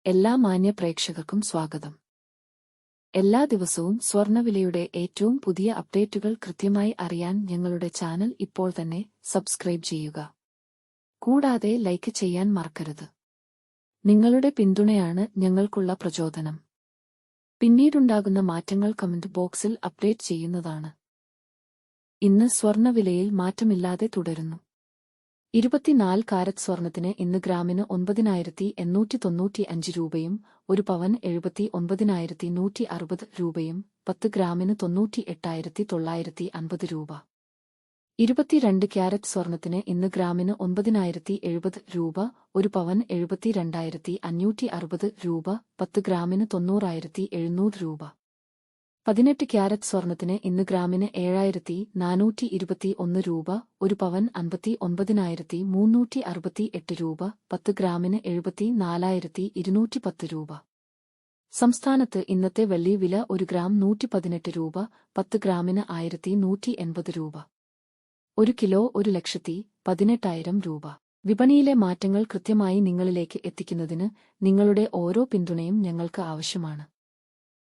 എല്ലാ മാന്യ പ്രേക്ഷകർക്കും സ്വാഗതം. എല്ലാ ദിവസവും സ്വർണ്ണവിലയുടെ ഏറ്റവും പുതിയ അപ്ഡേറ്റുകൾ കൃത്യമായി അറിയാൻ ഞങ്ങളുടെ ചാനൽ ഇപ്പോൾ തന്നെ സബ്സ്ക്രൈബ് ചെയ്യുക. കൂടാതെ ലൈക്ക് ചെയ്യാൻ മറക്കരുത്. നിങ്ങളുടെ പിന്തുണയാണ് ഞങ്ങൾക്കുള്ള പ്രചോദനം. പിന്നീടുണ്ടാകുന്ന മാറ്റങ്ങൾ കമന്റ് ബോക്സിൽ അപ്ഡേറ്റ് ചെയ്യുന്നതാണ്. ഇന്ന് സ്വർണ്ണവിലയിൽ മാറ്റമില്ലാതെ തുടരുന്നു. 24 കാരറ്റ് സ്വർണത്തിന് ഇന്ന് ഗ്രാമിന് 9,895 രൂപയും 1 പവൻ 79,160 രൂപയും 10 ഗ്രാമിന് 98,950 രൂപ. 22 ക്യാരറ്റ് സ്വർണത്തിന് ഇന്ന് ഗ്രാമിന് 9,070 രൂപ, 1 പവൻ 72,560 രൂപ, 10 ഗ്രാമിന് 90,700 രൂപ. 18 ക്യാരറ്റ് സ്വർണത്തിന് ഇന്ന് ഗ്രാമിന് 7,421 രൂപ, 1 പവൻ 59,368 രൂപ, 10 ഗ്രാമിന് 74,210 രൂപ. സംസ്ഥാനത്ത് ഇന്നത്തെ വെള്ളി വില 1 ഗ്രാം 118 രൂപ, 10 ഗ്രാമിന് 1,180 രൂപ. 1 കിലോ 1,18,000 രൂപ. വിപണിയിലെ മാറ്റങ്ങൾ കൃത്യമായി നിങ്ങളിലേക്ക് എത്തിക്കുന്നതിന് നിങ്ങളുടെ ഓരോ പിന്തുണയും ഞങ്ങൾക്ക് ആവശ്യമാണ്.